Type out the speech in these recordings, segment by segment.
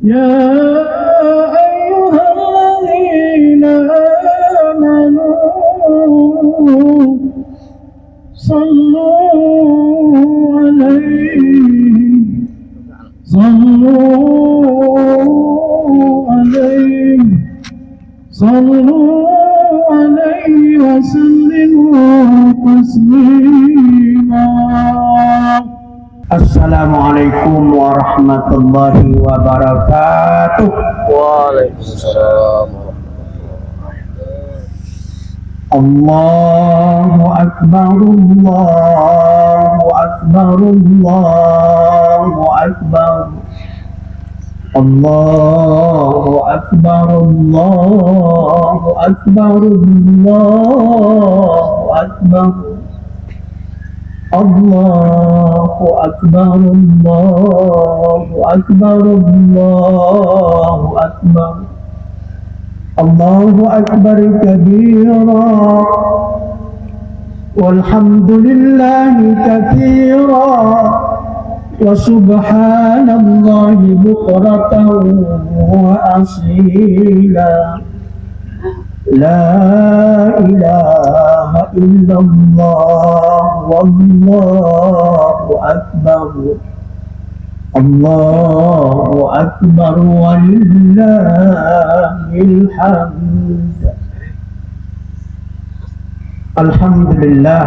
يا أيها الذين آمنوا صلوا عليه وسلموا تسليما. Assalamualaikum warahmatullahi wabarakatuh. Waalaikumsalam. Allahu akbar, Allahu akbar, Allahu akbar, Allahu akbar, Allahu akbar, Allahu akbar, Allahu akbar, Allahu akbar, Allahu akbar, Allahu akbar kabira, walhamdulillahi katsira, wa subhanallahi bukratan wa asila. La ilaha illallah wallahu akbar, Allahu akbar walillahil hamd. Alhamdulillah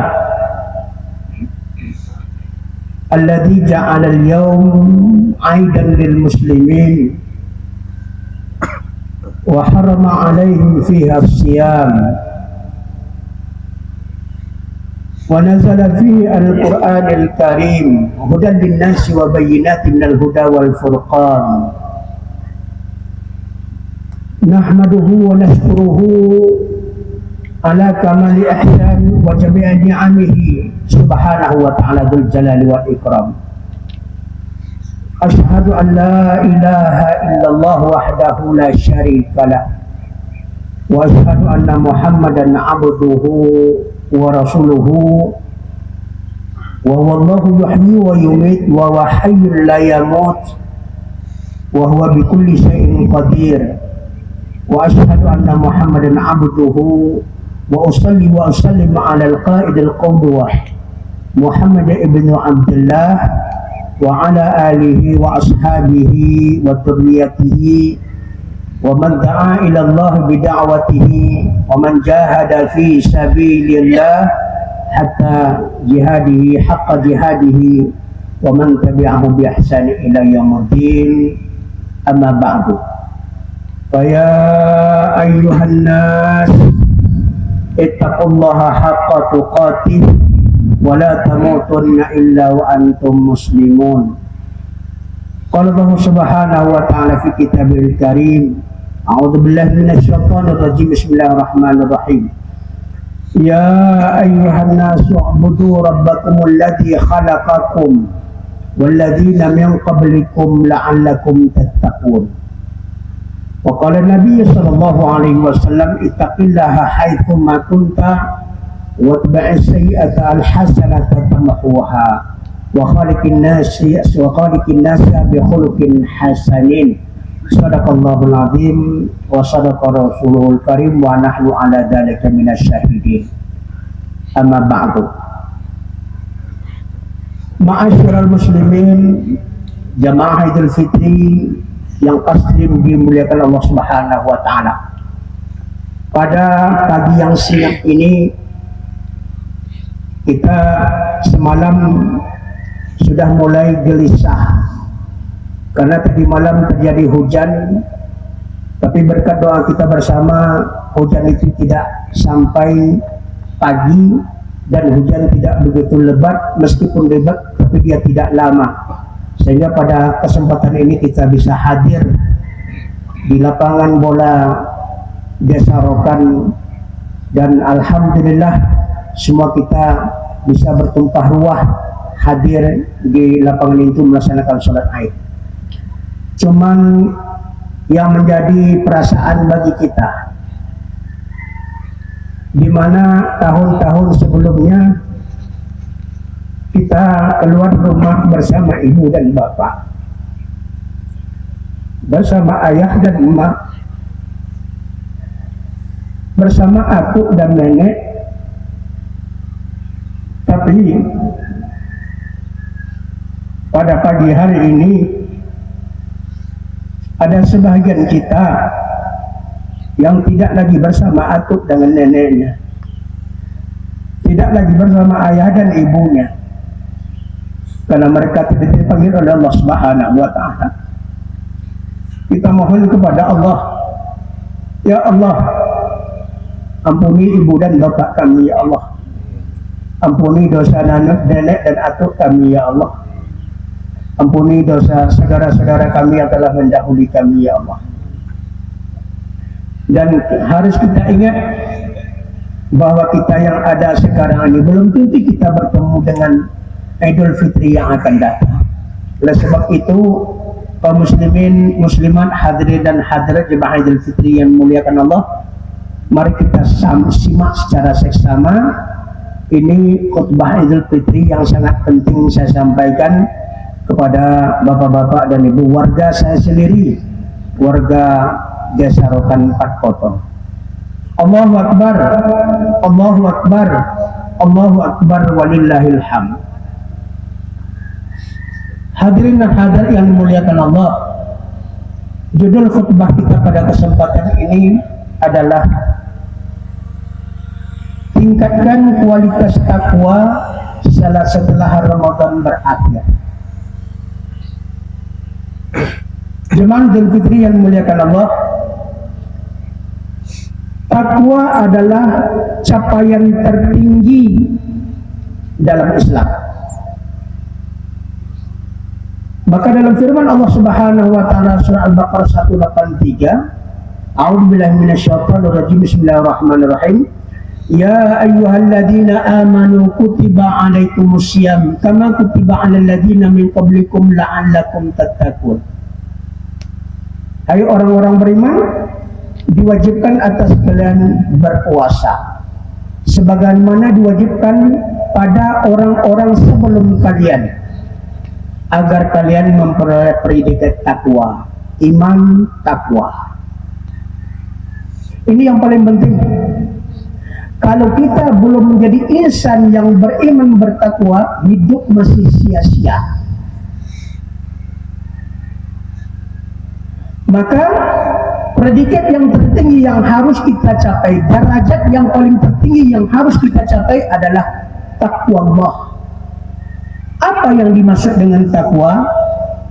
alladzi ja'ala al-yawm 'aidan lil muslimin wa harama 'alaihim fiha as-siyam wa nazala fihi al-Qur'an al-Karim hudan lin-nasi wa bayyinatin minal huda wal furqan. Nahmaduhu wa nashkuruhu ala kamali ihsani wa jami'i ni'amihi subhanahu wa ta'ala dzul jalali wal ikram. Ashhadu an la ilaha illallah wahdahu la syarika lah wa ashhadu anna Muhammadan abduhu wa rasuluhu wa wallahu yuhyi wa yumit wa huwa hayyun la yamut wa huwa bikulli syai'in qadir. Wa ashhadu anna Muhammadan abduhu wa usalli wa usallim ala al-qa'id al-qudwah Muhammad ibn Abdullah wa ala alihi wa ashabihi wa dhurriyyatihi wa man da'a ila Allah bi da'watihi wa man jahada fi sabilillah hatta jihadihi haqqa jihadihi wa man tabi'ahu bi ihsani ila yaumiddin. Amma ba'du. Fa ya ayyuhan nas ittaqullaha haqqa tuqatih wa la tamutunna illa wa antum muslimun. Qala Allah subhanahu wa ta'ala fi kitabil karim, a'udzu billahi minasy syaithanir rajim, bismillahir rahim. Ya ayyuhan nasu u'budu rabbakumul ladzi khalaqakum wal ladzina min qablikum la'allakum tattaqun. Wa qala Nabi sallallahu alaihi wasallam ittaqillaha haitsu ma kunta watba'i sayyi'ata al-hasanata tamhuha wa khaliqin nasi bi khuluqin hasanin. Sadaqallahul azim wa sadaqa rasulul karim wa nahnu ala dzalika minasyahidin. Amma ba'du. Ma'asyiral muslimin, jamaah Idul Fitri yang pasti dimuliakan Allah Subhanahu wa taala. Pada pagi yang siang ini kita semalam sudah mulai gelisah karena tadi malam terjadi hujan, tapi berkat doa kita bersama hujan itu tidak sampai pagi dan hujan tidak begitu lebat, meskipun lebat tapi dia tidak lama, sehingga pada kesempatan ini kita bisa hadir di lapangan bola Desa Rokan, dan alhamdulillah semua kita bisa bertumpah ruah hadir di lapangan itu melaksanakan sholat Aid. Cuman yang menjadi perasaan bagi kita, di mana tahun-tahun sebelumnya kita keluar rumah bersama ibu dan bapak, bersama ayah dan emak, bersama aku dan nenek. Tapi pada pagi hari ini ada sebagian kita yang tidak lagi bersama atuk dengan neneknya, tidak lagi bersama ayah dan ibunya, karena mereka tidak dipanggil oleh Allah Subhanahu wa Ta'ala. Kita mohon kepada Allah, ya Allah, ampuni ibu dan bapak kami ya Allah, ampuni dosa nenek dan atuk kami ya Allah, ampuni dosa saudara-saudara kami yang telah mendahului kami ya Allah. Dan harus kita ingat bahwa kita yang ada sekarang ini belum tentu kita bertemu dengan Idul Fitri yang akan datang. Oleh sebab itu, kaum muslimin, muslimat, hadirin dan hadirat jemaah Idul Fitri yang muliakan Allah, mari kita simak secara seksama ini khutbah Idul Fitri yang sangat penting saya sampaikan kepada bapak-bapak dan ibu warga saya sendiri, warga Desa Rokan 4 Potong. Allahu Akbar, Allahu Akbar, Allahu Akbar, walillahil hamd. Hadirin dan hadirat yang dimuliakan Allah, judul khutbah kita pada kesempatan ini adalah tingkatkan kualitas takwa setelah Ramadan berakhir. Jemaah Idul Fitri yang dimuliakan Allah, takwa adalah capaian tertinggi dalam Islam. Maka dalam firman Allah Subhanahu wa Ta'ala surah Al-Baqarah 183, A'udzubillahi minasyaitonir rajim, bismillahirrahmanirrahim. Ya ayyuhalladzina amanu kutiba 'alaikumusiyam kama kutiba 'alal ladzina min qablikum la'allakum tattaqun. Hai orang-orang beriman, diwajibkan atas kalian berpuasa sebagaimana diwajibkan pada orang-orang sebelum kalian, agar kalian memperoleh predikat takwa, iman takwa. Ini yang paling penting. Kalau kita belum menjadi insan yang beriman bertakwa, hidup masih sia-sia. Maka predikat yang tertinggi yang harus kita capai, derajat yang paling tertinggi yang harus kita capai adalah takwa Allah. Apa yang dimaksud dengan takwa?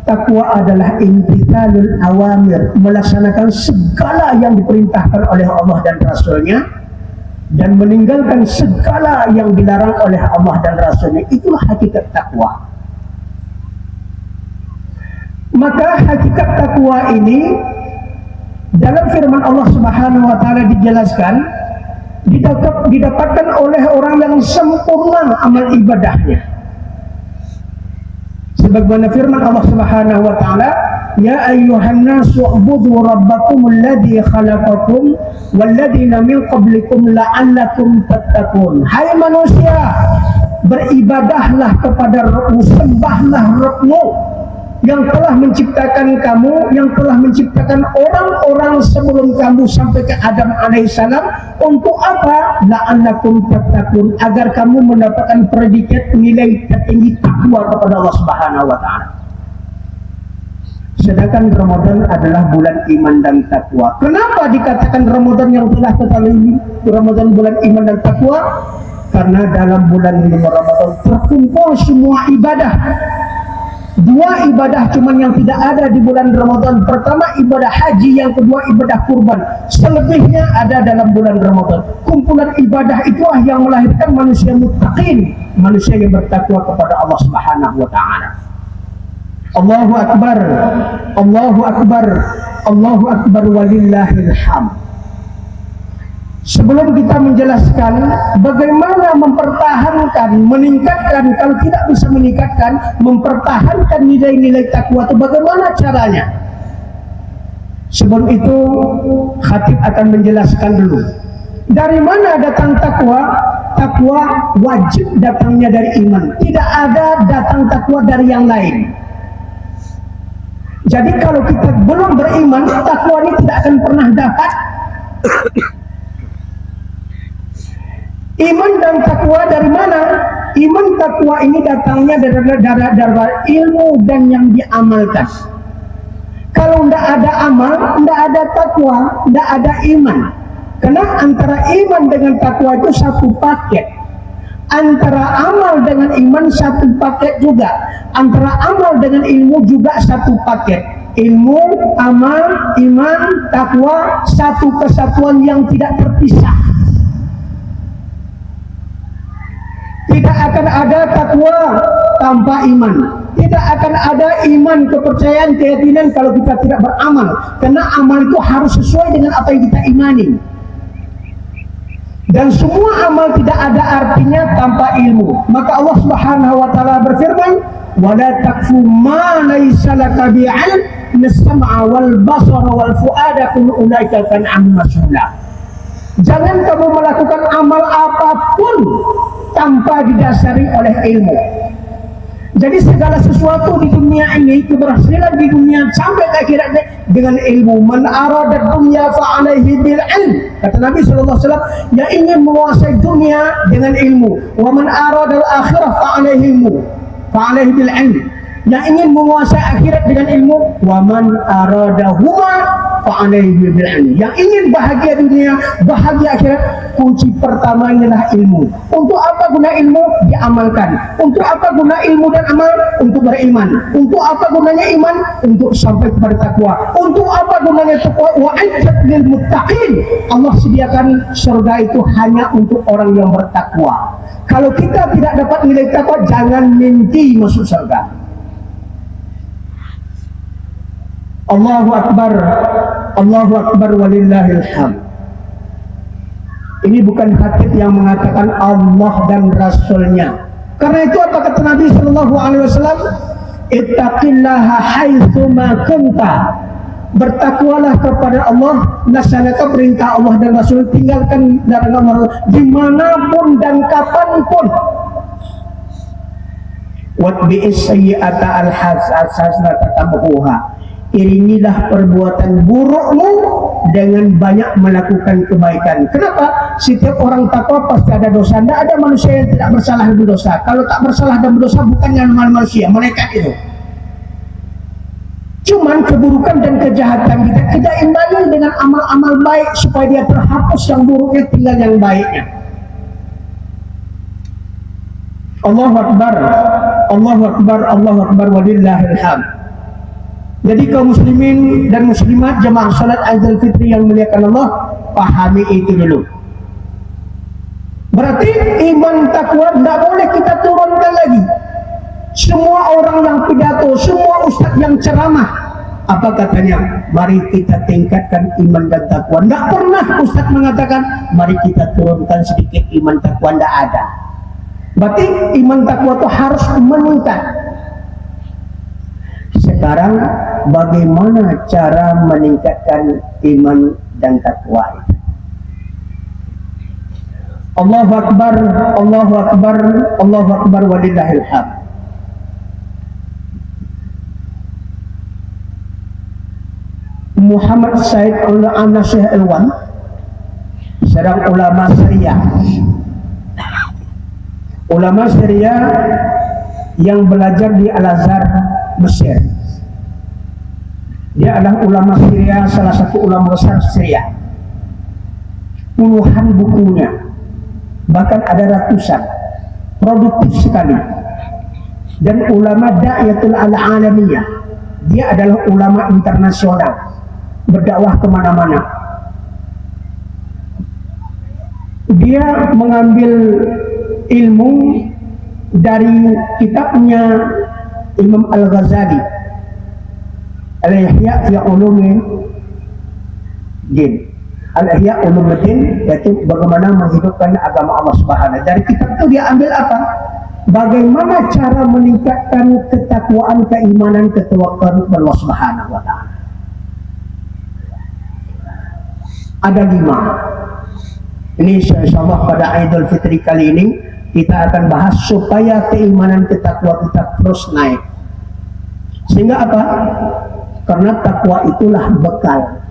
Takwa adalah imtithalul awamir, melaksanakan segala yang diperintahkan oleh Allah dan Rasulnya, dan meninggalkan segala yang dilarang oleh Allah dan Rasulnya. Itulah hakikat takwa. Maka hakikat takwa ini dalam firman Allah Subhanahu wa Ta'ala dijelaskan, didapatkan oleh orang yang sempurna amal ibadahnya. Sebagaimana firman Allah Subhanahu wa Ta'ala, ya ayyuhan nasu ubudu rabbakum alladhi khalaqakum walladzina min qablikum la'allakum tattaqun. Hai manusia, beribadahlah kepada Rabbmu, sembahlah Rabbmu yang telah menciptakan kamu, yang telah menciptakan orang-orang sebelum kamu sampai ke Adam alaihissalam. Untuk apa? La'allakum tattaqun, agar kamu mendapatkan predikat nilai tertinggi takwa kepada Allah Subhanahu wa Ta'ala. Sedangkan Ramadan adalah bulan iman dan takwa. Kenapa dikatakan Ramadan yang telah kita lalui Ramadan bulan iman dan takwa? Karena dalam bulan Ramadan terkumpul semua ibadah. Dua ibadah cuman yang tidak ada di bulan Ramadan. Pertama ibadah haji, yang kedua ibadah kurban. Selebihnya ada dalam bulan Ramadan. Kumpulan ibadah itulah yang melahirkan manusia muttaqin, manusia yang bertakwa kepada Allah Subhanahu wa Ta'ala. Allahu Akbar, Allahu Akbar, Allahu Akbar, walillahil hamd. Sebelum kita menjelaskan bagaimana mempertahankan, meningkatkan, kalau tidak bisa meningkatkan, mempertahankan nilai-nilai takwa itu bagaimana caranya? Sebelum itu khatib akan menjelaskan dulu dari mana datang takwa. Takwa wajib datangnya dari iman, tidak ada datang takwa dari yang lain. Jadi kalau kita belum beriman, takwa ini tidak akan pernah dapat. Iman dan takwa dari mana? Iman takwa ini datangnya dari ilmu dan yang diamalkan. Kalau tidak ada amal, tidak ada takwa, tidak ada iman. Karena antara iman dengan takwa itu satu paket. Antara amal dengan iman satu paket juga. Antara amal dengan ilmu juga satu paket. Ilmu, amal, iman, takwa, satu kesatuan yang tidak terpisah. Tidak akan ada takwa tanpa iman. Tidak akan ada iman, kepercayaan, keyakinan kalau kita tidak beramal. Karena amal itu harus sesuai dengan apa yang kita imani. Dan semua amal tidak ada artinya tanpa ilmu. Maka Allah Subhanahu wa taala berfirman, "Wala taqfu ma laysa laka bi'ilm, as-sam'a wal basara wal fu'ada kullu ulaika kana anhu mas'ula." Jangan kamu melakukan amal apapun tanpa didasari oleh ilmu. Jadi segala sesuatu di dunia ini, keberhasilan di dunia sampai ke akhirat dengan ilmu. Man arada dunya fa alaihi bil ilm. Kata Nabi sallallahu alaihi wasallam, yang ingin menguasai dunia dengan ilmu. Wa man arada al akhirah fa alaihi bil ilm. Yang ingin menguasai akhirat dengan ilmu. Wa man arada huma fa alaihi bil ilm. Yang ingin bahagia dunia, bahagia akhirat, kunci pertama adalah ilmu. Untuk apa guna ilmu? Diamalkan. Untuk apa guna ilmu dan amal? Untuk beriman. Untuk apa gunanya iman? Untuk sampai kepada takwa. Untuk apa gunanya takwa? Wa'iddat lil muttaqin. Allah sediakan surga itu hanya untuk orang yang bertakwa. Kalau kita tidak dapat nilai takwa, jangan mimpi masuk surga. Allahu Akbar walillahil hamd. Ini bukan khatib yang mengatakan Allah dan Rasulnya. Karena itu apa kata Nabi Sallallahu Alaihi Wasallam? Ittaqillaha haitsu ma kunta. Bertakwalah kepada Allah, laksanakan perintah Allah dan Rasul, tinggalkan larangan Allah dimanapun dan kapanpun. Watbi'is sayyi'ata al-hasanata tamhuha. Iringilah perbuatan burukmu dengan banyak melakukan kebaikan. Kenapa? Setiap orang takwa pasti ada dosa. Tidak ada manusia yang tidak bersalah dan berdosa. Kalau tak bersalah dan berdosa bukannya manusia, malaikat itu. Cuman keburukan dan kejahatan kita imbangi dengan amal-amal baik supaya dia terhapus yang buruknya, tinggal yang baiknya. Allahu Akbar, Allahu Akbar, Allahu Akbar walillahil hamd. Jadi kaum muslimin dan muslimat jemaah salat Idul Fitri yang muliakan Allah, pahami itu dulu. Berarti iman takwa tidak boleh kita turunkan lagi. Semua orang yang pidato, semua ustadz yang ceramah, apa katanya? Mari kita tingkatkan iman dan takwa. Tidak pernah ustadz mengatakan mari kita turunkan sedikit iman takwa, tidak ada. Berarti iman takwa itu harus meningkat. Sekarang bagaimana cara meningkatkan iman dan takwa itu? Allahu Akbar, Allahu Akbar, Allahu Akbar walillahil hamd. Muhammad Said Al-Nasih Al-Wan, seorang ulama Syariah. Ulama Syariah yang belajar di Al-Azhar Mesir. Dia adalah ulama Syria, salah satu ulama besar Syria. Puluhan bukunya, bahkan ada ratusan, produktif sekali. Dan ulama Da'iyatul Al-Alamiyah. Dia adalah ulama internasional, berdakwah kemana-mana. Dia mengambil ilmu dari kitabnya Imam Al-Ghazali, Al-Ihya fi Ulumuddin. Al-Ihya Ulumuddin, yaitu bagaimana menghidupkan agama Allah Subhanahu. Dari kitab itu dia ambil apa? Bagaimana cara meningkatkan ketakwaan, keimanan, ketawakkulan kepada Allah Subhanahu wa taala. Ada 5. Ini insyaallah pada Idul Fitri kali ini kita akan bahas supaya keimanan ketakwaan kita terus naik. Sehingga apa? Karena takwa itulah bekal.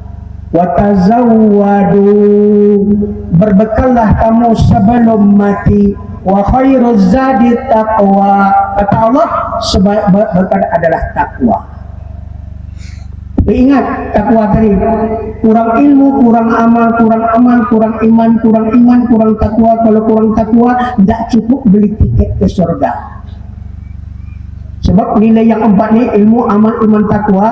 Wa tazawwadu, berbekallah kamu sebelum mati. Wa khairuz zadi taqwa, kata Allah, sebaik bekal adalah takwa. Ingat takwa tadi, kurang ilmu, kurang amal, kurang iman, kurang takwa. Kalau kurang takwa, tidak cukup beli tiket ke surga. Sebab nilai yang empat ni, ilmu, amal, iman, takwa,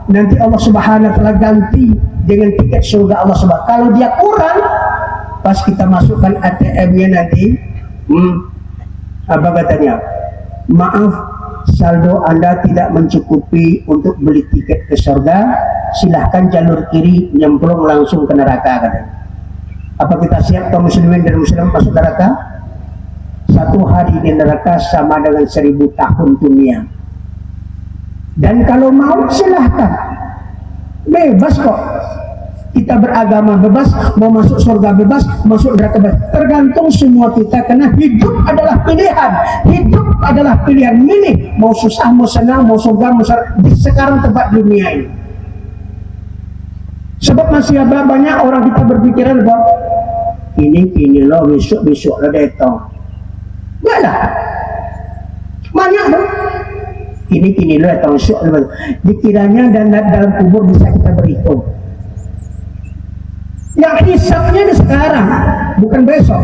nanti Allah Subhanahu wa Ta'ala ganti dengan tiket surga Allah Subhanahu. Kalau dia kurang, pas kita masukkan ATM-nya nanti, apa katanya? Maaf, saldo Anda tidak mencukupi untuk beli tiket ke surga, silahkan jalur kiri nyemplung langsung ke neraka, katanya. Apa kita siap kaum muslimin dan muslim masuk neraka? Satu hari di neraka sama dengan 1000 tahun dunia. Dan kalau mau silahkan, bebas kok. Kita beragama bebas, mau masuk surga bebas, masuk neraka bebas. Tergantung semua kita, karena hidup adalah pilihan. Hidup adalah pilihan, milih mau susah, mau senang, mau surga, mau di sekarang tempat dunia ini. Sebab masih ada banyak orang kita berpikiran bahwa ini loh, besok lo datang. Enggak lah, banyak dong. Ini loh datang, besok lo. Dikiranya dan dalam kubur bisa kita berhitung. Yang hisapnya di sekarang, bukan besok.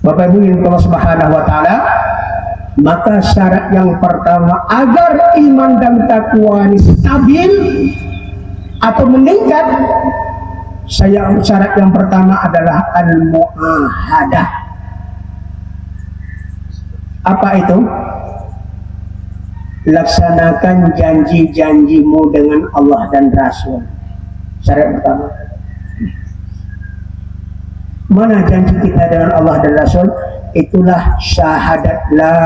Bapak Ibu yang Allah Subhanahu wa Ta'ala, maka syarat yang pertama agar iman dan takwa ini stabil atau meningkat, syarat yang pertama adalah al-mu'ahadah. Apa itu? Laksanakan janji-janjimu dengan Allah dan Rasul. Syarat pertama. Mana janji kita dengan Allah dan Rasul? Itulah syahadat la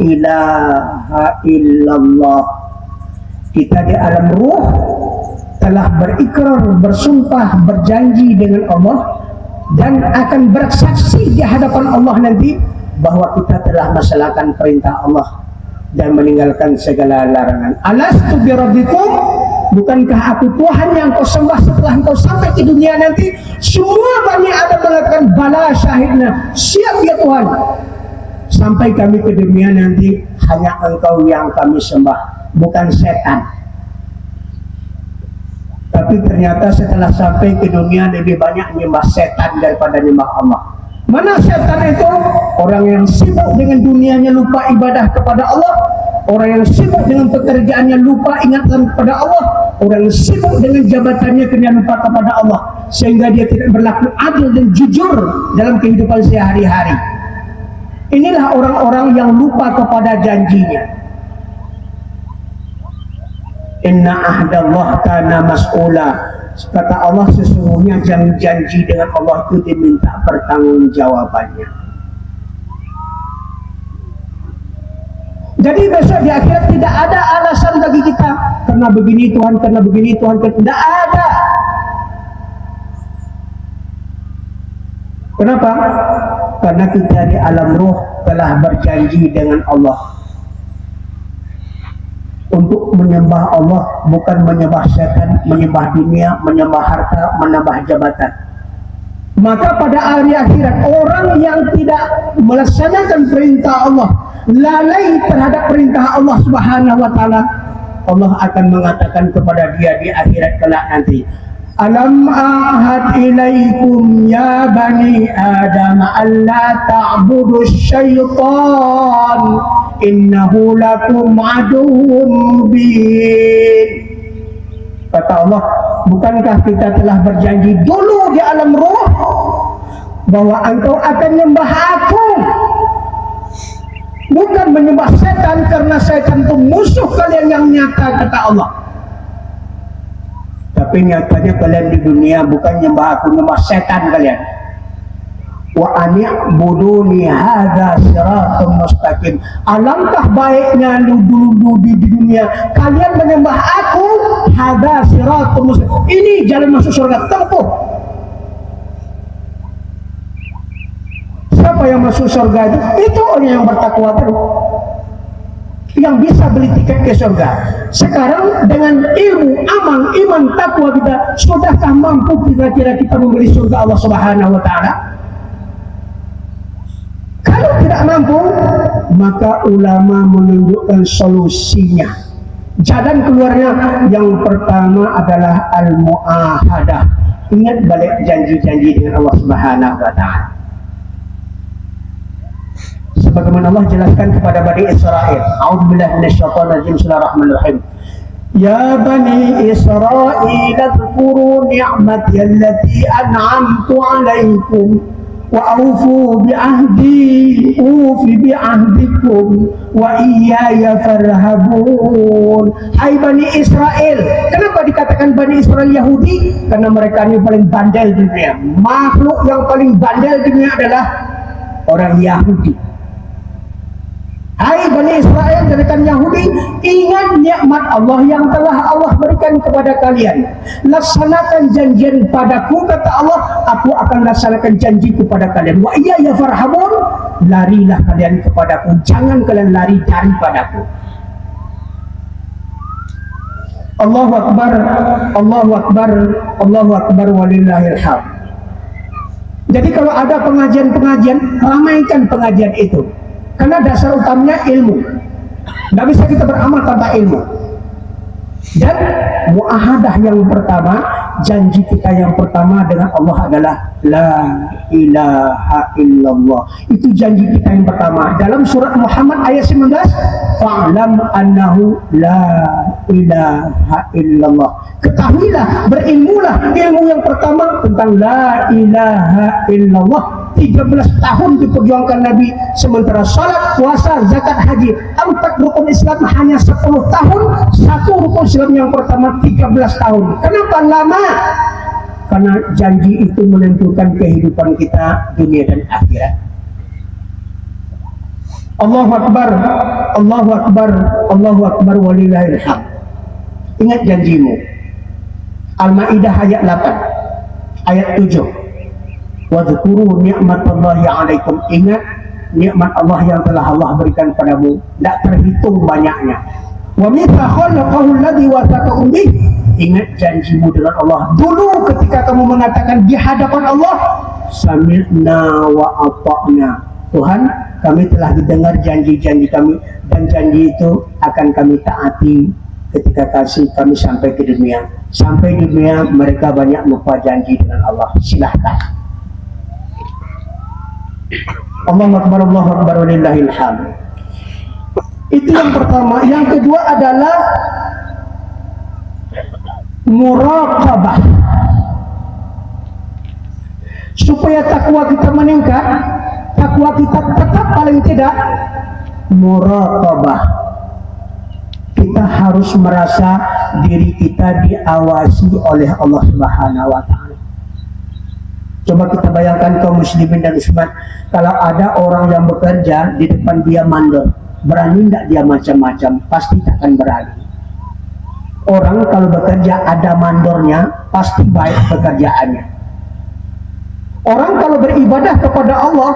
ilaha illallah. Kita di alam ruh telah berikrar, bersumpah, berjanji dengan Allah dan akan bersaksi di hadapan Allah nanti bahwa kita telah melaksanakan perintah Allah dan meninggalkan segala larangan. Alastu bi rabbikum, bukankah aku Tuhan yang kau sembah setelah kau sampai ke dunia nanti? Semua Bani Adam mengatakan bala, syahidna, siap ya Tuhan. Sampai kami ke dunia nanti hanya Engkau yang kami sembah, bukan setan. Tapi ternyata setelah sampai ke dunia lebih banyak menyembah setan daripada menyembah Allah. Mana setan itu? Orang yang sibuk dengan dunianya lupa ibadah kepada Allah. Orang yang sibuk dengan pekerjaannya lupa ingatan kepada Allah. Orang yang sibuk dengan jabatannya kena lupa kepada Allah. Sehingga dia tidak berlaku adil dan jujur dalam kehidupan sehari-hari. Inilah orang-orang yang lupa kepada janjinya. Inna ahdallah kana mas'ula. Kata Allah, sesungguhnya janji dengan Allah itu diminta pertanggungjawabannya. Jadi besok di akhirat tidak ada alasan bagi kita karena begini Tuhan, karena begini Tuhan, tidak ada. Kenapa? Karena kita di alam ruh telah berjanji dengan Allah untuk menyembah Allah, bukan menyembah setan, menyembah dunia, menyembah harta, menambah jabatan. Maka pada hari akhirat, orang yang tidak melaksanakan perintah Allah, lalai terhadap perintah Allah Subhanahu wa Ta'ala, Allah akan mengatakan kepada dia di akhirat kelak nanti, alam ahad ilaikum ya bani Adam alla ta'budu syaitan innahu lakum aduwwum mubin. Kata Allah, bukankah kita telah berjanji dulu di alam ruh bahwa engkau akan menyembah aku, bukan menyembah setan, karena setan itu musuh kalian yang nyata, kata Allah. Tapi nyatanya kalian di dunia bukan nyembah aku, nyembah setan kalian. Wa ani'buduni hadza siratun mustaqim. Alangkah baiknya dulu di dunia kalian menyembah aku, hadza siratun mustaqim. Ini jalan masuk surga, tempuh. Siapa yang masuk surga itu? Itu orang yang bertakwa terus. yang bisa beli tiket ke surga. Sekarang dengan ilmu, amal, iman, takwa kita, sudahkah mampu kira-kira kita membeli surga Allah Subhanahu wa Ta'ala? Kalau tidak mampu, maka ulama menunjukkan solusinya. Jalan keluarnya yang pertama adalah al-mu'ahadah. Ingat balik janji-janji dengan Allah Subhanahu wa Ta'ala. Sebagaimana Allah jelaskan kepada Bani Israel. A'udzubillahi minasyaitonir rajim. Bismillahirrahmanirrahim. Ya Bani Israel, dzkuru ni'mati allati an'amtu 'alaikum wa aufu bi'ahdi ufi bi'ahdikum wa iyaya farhabun. Hai Bani Israel. Kenapa dikatakan Bani Israel Yahudi? Karena mereka ini paling bandel di dunia. Makhluk yang paling bandel di dunia adalah orang Yahudi. Hai Bani Israel, jadikan Yahudi, ingat nikmat Allah yang telah Allah berikan kepada kalian. Laksanakan janjian padaku, kata Allah, aku akan laksanakan janjiku pada kalian. Wa iyaya farhabun, larilah kalian kepadaku, jangan kalian lari daripadaku. Allahu Akbar, Allahu Akbar, Allahu Akbar, walillahil hamd. Jadi kalau ada pengajian-pengajian, ramaikan pengajian itu. Karena dasar utamanya ilmu. Tidak bisa kita beramal tanpa ilmu. Dan muahadah yang pertama, janji kita yang pertama dengan Allah adalah la ilaha illallah. Itu janji kita yang pertama. Dalam surat Muhammad ayat 19, fa'lam annahu la ilaha illallah. Ketahuilah, berilmulah. Ilmu yang pertama tentang la ilaha illallah. 13 tahun diperjuangkan Nabi, sementara salat, puasa, zakat, haji, 4 rukun Islam hanya 10 tahun, 1 rukun Islam yang pertama 13 tahun. Kenapa lama? Karena janji itu menentukan kehidupan kita dunia dan akhirat. Allahu Akbar, Allahu Akbar, Allahu Akbar, walillahil hamd. Ingat janjimu. Al-Maidah ayat 8, ayat 7. Wadhkuru ni'matallahi 'alaikum. Ingat nikmat Allah yang telah Allah berikan padamu, tidak terhitung banyaknya. Wa mitha khalaqahu alladhi wathaqakum bih. Ingat janjimu dengan Allah dulu ketika kamu mengatakan di hadapan Allah, sami'na wa ata'na. Tuhan, kami telah didengar janji-janji kami, dan janji itu akan kami taati ketika kasih kami sampai ke dunia. Sampai di dunia mereka banyak lupa janji dengan Allah. Silahkan. Allahu Akbar, Allahu Akbar, walillahil hamd. Itu yang pertama. Yang kedua adalah muraqabah. Supaya takwa kita meningkat, takwa kita tetap paling tidak muraqabah. Kita harus merasa diri kita diawasi oleh Allah Subhanahu wa Ta'ala. Coba kita bayangkan kaum muslimin dan muslimat, kalau ada orang yang bekerja di depan dia mandor, berani tidak dia macam-macam? Pasti tak akan berani. Orang kalau bekerja ada mandornya, pasti baik pekerjaannya. Orang kalau beribadah kepada Allah,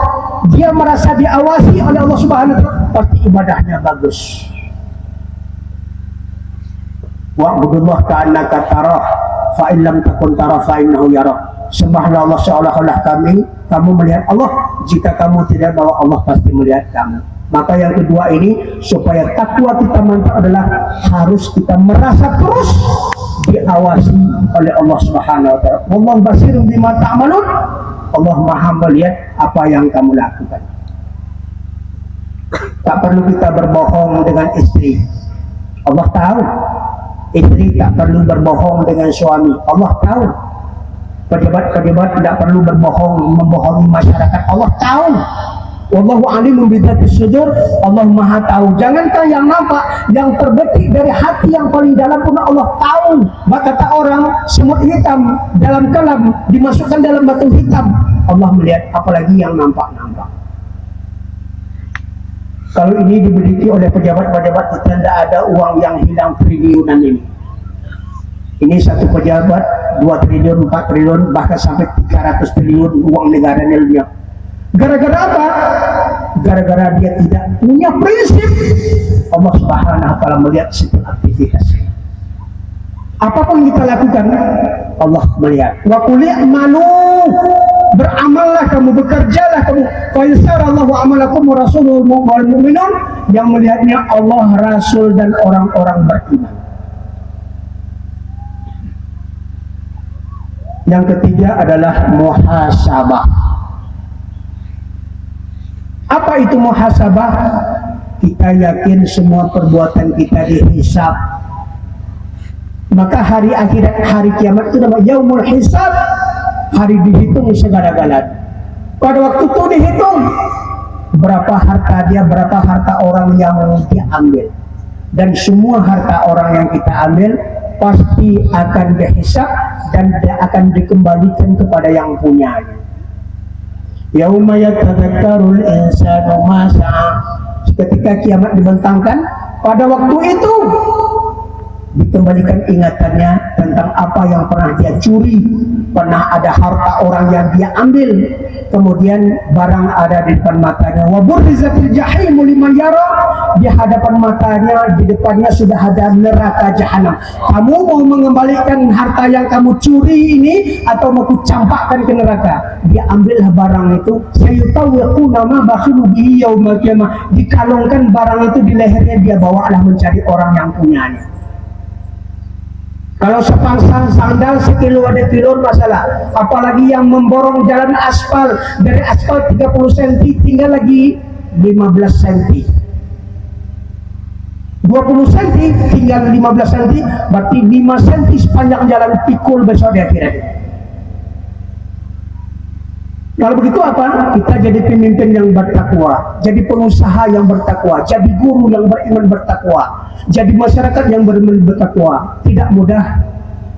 dia merasa diawasi oleh Allah Subhanahu wa Ta'ala, pasti ibadahnya bagus. Wa'budullah ka'annaka tarah, fa in lam takun tarah fa innahu yarah. Sembahlah Allah seolah-olah kamu melihat Allah. Jika kamu tidak, bahwa Allah pasti melihat kamu. Maka yang kedua ini, supaya takwa kita mantap adalah harus kita merasa terus diawasi oleh Allah Subhanahu wa Ta'ala. Wallahu basirun bima ta'malun. Allah Maha melihat apa yang kamu lakukan. Tak perlu kita berbohong dengan istri. Allah tahu. Istri tak perlu berbohong dengan suami. Allah tahu. Pejabat-pejabat tidak perlu membohongi masyarakat. Allah tahu. Wallahu alimun bidzatis sudur. Allah Maha tahu. Jangankan yang nampak, yang terbetik dari hati yang paling dalam pun Allah tahu. Maka kata orang, semut hitam dalam kelam dimasukkan dalam batu hitam, Allah melihat, apalagi yang nampak-nampak. Kalau ini dimiliki oleh pejabat-pejabat, tidak ada uang yang hilang triliunan ini. Ini satu pejabat 2 triliun, 4 triliun, bahkan sampai 300 triliun uang negaranya lebih. Gara-gara apa? gara-gara dia tidak punya prinsip. Allah Subhanahu wa taala melihat setiap aktivitasnya. Apapun kita lakukan, Allah melihat. Wa qul i'malu, beramallah kamu, bekerjalah kamu. Fa yasarallahu amalakum wa rasuluhu wal mu'minun, yang melihatnya Allah, Rasul dan orang-orang beriman. Yang ketiga adalah muhasabah. Apa itu muhasabah? Kita yakin semua perbuatan kita dihisab. Maka hari akhirat, hari kiamat itu namanya yaumul hisab, hari dihitung segala-galanya. Pada waktu itu dihitung berapa harta dia, berapa harta orang yang dia ambil, dan semua harta orang yang kita ambil pasti akan dihisab dan dia akan dikembalikan kepada yang punyanya. Yauma yatadzakkarul insanu ma sa'a. Ketika kiamat dibentangkan, pada waktu itu dikembalikan ingatannya tentang apa yang pernah dia curi, pernah ada harta orang yang dia ambil, kemudian barang ada di depan matanya. Wa burrizatil jahimu liman yara, di hadapan matanya, di depannya sudah ada neraka jahanam. Kamu mau mengembalikan harta yang kamu curi ini atau mau kucampakkan ke neraka? Dia ambillah barang itu, sayutawwiquna ma bakhilu bihi yaumal qiyamah, dikalungkan barang itu di lehernya, dia bawalah mencari orang yang punyanya. Kalau sepasang sandal sekilo ada kilo masalah, apalagi yang memborong jalan aspal, dari aspal 30 cm tinggal lagi 15 cm, 20 cm tinggal 15 cm, berarti 5 cm sepanjang jalan, pikul besok di akhirat. Kalau begitu apa? Kita jadi pemimpin yang bertakwa, jadi pengusaha yang bertakwa, jadi guru yang beriman bertakwa, jadi masyarakat yang beriman bertakwa. Tidak mudah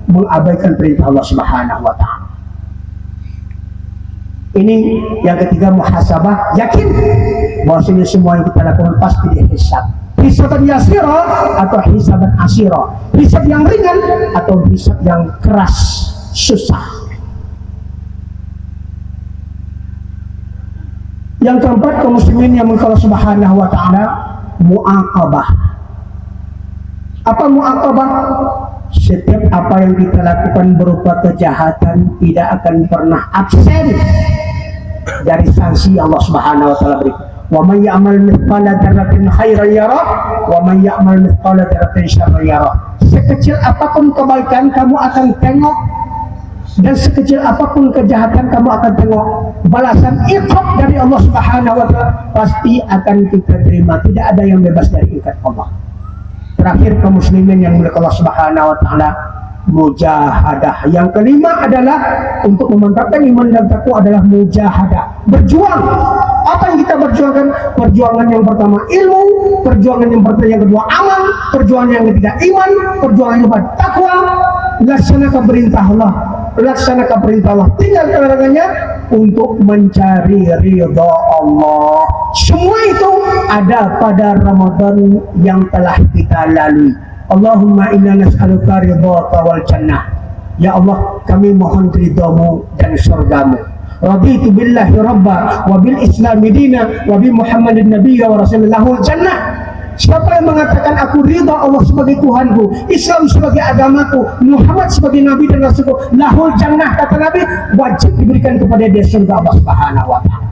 mengabaikan perintah Allah Subhanahu wa taala. Ini yang ketiga, muhasabah. Yakin bahwasanya semua yang kita lakukan pasti dihisab. Hisaban yasira atau hisaban asira, hisab yang ringan atau hisab yang keras, susah. Yang keempat, kaum muslimin yang Allah Subhanahu wa taala, muaqabah. Apa muaqabah? Setiap apa yang kita lakukan berupa kejahatan tidak akan pernah absen dari sanksi Allah Subhanahu wa taala berikan. Wa may ya'mal mithqala dzarratin khairan yara wa may ya'mal mithqala dzarratin syarran yara. Sekecil apapun kebaikan kamu akan tengok, dan sekecil apapun kejahatan kamu akan tengok. Balasan iqab dari Allah Subhanahu wa taala pasti akan kita terima. Tidak ada yang bebas dari ikat Allah. Terakhir, kaum muslimin yang mulia Allah Subhanahu wa taala, mujahadah. Yang kelima adalah untuk memantapkan iman dan takwa adalah mujahadah, berjuang. Apa yang kita berjuangkan? Perjuangan yang pertama ilmu, perjuangan yang kedua amal, perjuangan yang ketiga iman, perjuangan yang keempat takwa. Laksanakan perintah Allah, laksanakan perintah Allah, tinggal larangannya untuk mencari ridha Allah. Semua itu ada pada Ramadan yang telah kita lalui. Allahumma inna nas'aluka ridhaka wal jannah. Ya Allah, kami mohon ridhamu dan surgamu. Raditu billahi rabba wa bil islami dina wa bi Muhammadin nabiyya wa rasulillahul jannah. Siapa yang mengatakan aku ridha Allah sebagai Tuhanku, Islam sebagai agamaku, Muhammad sebagai Nabi dan Rasulku, lahul jannah, kata Nabi, wajib diberikan kepada dia surga Allah Subhanahu wa taala.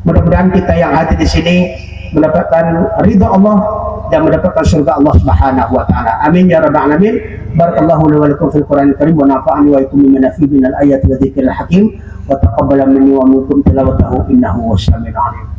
Mudah-mudahan kita yang hadir di sini mendapatkan ridha Allah dan mendapatkan surga Allah Subhanahu wa taala. Amin ya rabbal alamin. Barakallahu li wa lakum fil Qur'anil karim wa nafa'ani wa iyyakum bima fihi minal ayati wa dzikril hakim wa taqabbala minni wa minkum tilawatahu innahu was-sami'ul 'alim.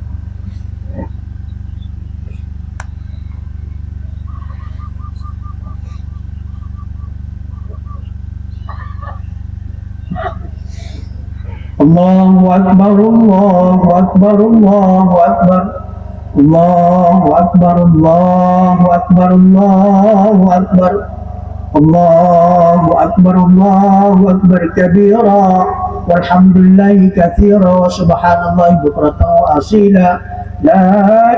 Allahu akbar, Allahu akbar, Allahu akbar, Allahu akbar, Allahu akbar, Allahu akbar, Allahu akbar, Allahu akbar kabira, walhamdulillahi katsira, wa subhanallahi bukratan wa asila, la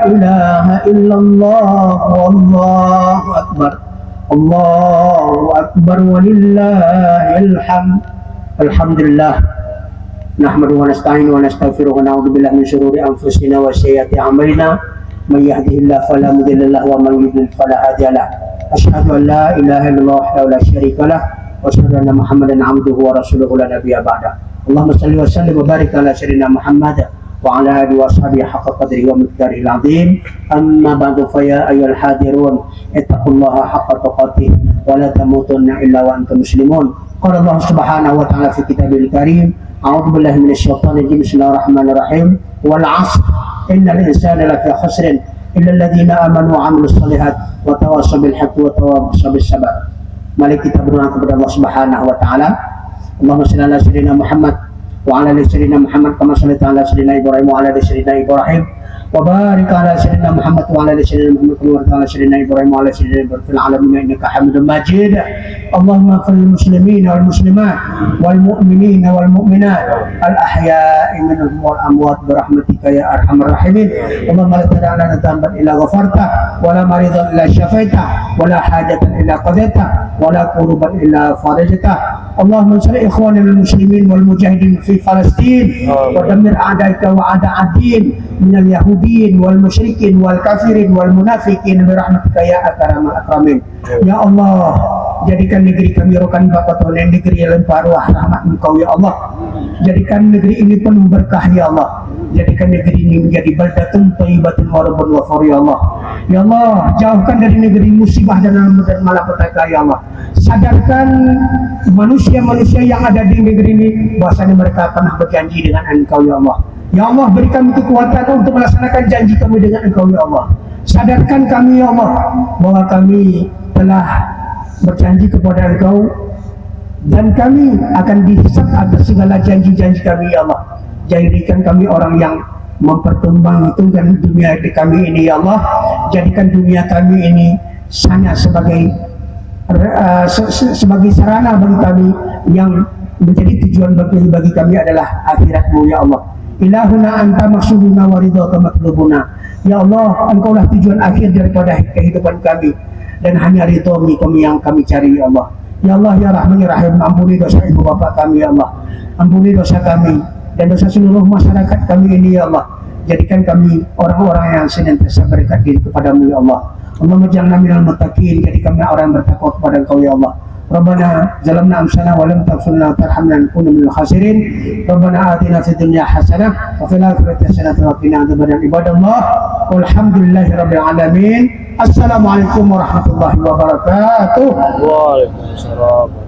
ilaha illallah, wallahu akbar, Allahu akbar walillahil hamd. Alhamdulillah, nahmaduhu wa nasta'inuhu wa nastaghfiruhu wa na'udzu billahi min shururi anfusina wa sayyiati a'malina may yahdihillahu fala mudilla lahu wa man yudlil fala hadiya lahu asyhadu an la ilaha illallah wahdahu la syarika lahu wa asyhadu anna muhammadan 'abduhu wa rasuluhu la nabiyya ba'da. Allahumma shalli wa sallim wa barik ala sayyidina Muhammad wa ala alihi wa sahbihi haqqa qadrihi wa miqdarihi al-'azim. Amma ba'du fa ya ayyuhal hadirun ittaqullaha haqqa tuqatih wa la tamutunna illa wa antum muslimun. Qala Allah subhanahu wa ta'ala fi kitabil karim, a'udzu billahi minasy syaithanir rajim, bismillahirrahmanirrahim, wal 'ashr innal insana lafi khusrin illa alladziina amanu wa 'amilus shalihat wa tawassaw bil haqqi wa tawassaw bis sabr. Mari kita berdoa kepada Allah subhanahu wa ta'ala. Allahumma shalli ala sayyidina Muhammad wa ala ali sayyidina Muhammad kama shallaita ala sayyidina Ibrahim wa ala ali sayyidina Ibrahim wa barik ala sayyidina Muhammad wa ala ali sayyidina Muhammad wa ala sayyidina Ibrahim wa ala sayyidina Ibrahim fil alamin innaka Hamidum Majid. Allahumma ighfir lil muslimin wal muslimat wal mu'minin wal mu'minat al ahya'i minhum wal amwat bi rahmatika ya arhamar rahimin. Allahumma la tad'a lana dhanban illa ghafarta wa la maridan illa shafaita wa la hajatan illa qadaita wa la quruban illa farajta. Allahumma salli ikhwanil muslimin wal mujahidin fi Palestin wa dammir a'daika wa a'da'ad-din minal yahudin wal musyrikin wal kafirin wal munafikin bi rahmatika ya akramal akramin. Ya Allah, jadikan negeri kami rokan bakatone, negeri yang limpah ruah rahmat Engkau ya Allah. Jadikan negeri ini penuh berkah ya Allah. Jadikan negeri ini menjadi baldatun thayyibatun wa rabbun ghafur ya Allah. Ya Allah, jauhkan dari negeri musibah dan malapetaka ya Allah. Sadarkan manusia-manusia yang ada di negeri ini bahwasanya mereka pernah berjanji dengan Engkau ya Allah. Ya Allah, beri kami kekuatan untuk melaksanakan janji kami dengan Engkau ya Allah. Sadarkan kami ya Allah bahwa kami telah berjanji kepada Engkau dan kami akan dihisab atas segala janji-janji kami ya Allah. Jadikan kami orang yang mempertimbangkan dunia kami ini ya Allah. Jadikan dunia kami ini hanya sebagai sarana bagi kami, yang menjadi tujuan bagi kami adalah akhirat-Mu ya Allah. Ilahuna anta maksuduna wa ridhaka matlubuna. Ya Allah, Engkaulah tujuan akhir daripada kehidupan kami dan hanya ridho-Mu kami yang kami cari ya Allah. Ya Allah ya Rahman ya Rahim, ampuni dosa ibu bapak kami ya Allah. Ampuni dosa kami dan dosa seluruh masyarakat kami ini ya Allah. Jadikan kami orang-orang yang senantiasa berikat diri kepadamu ya Allah. Allahumma ja'alna minal muttaqin, jadikan kami orang yang bertakwa kepada Engkau ya Allah. Rabbana zalamna anfusana wa lam taghfir lana wa tarhamna lanakunanna minal khasirin. Rabbana atina fid dunya hasanah wa fil akhirati hasanah wa qina adzabannar. Ibadallah, walhamdulillahirabbil alamin. Assalamualaikum warahmatullahi wabarakatuh. Waalaikumsalam.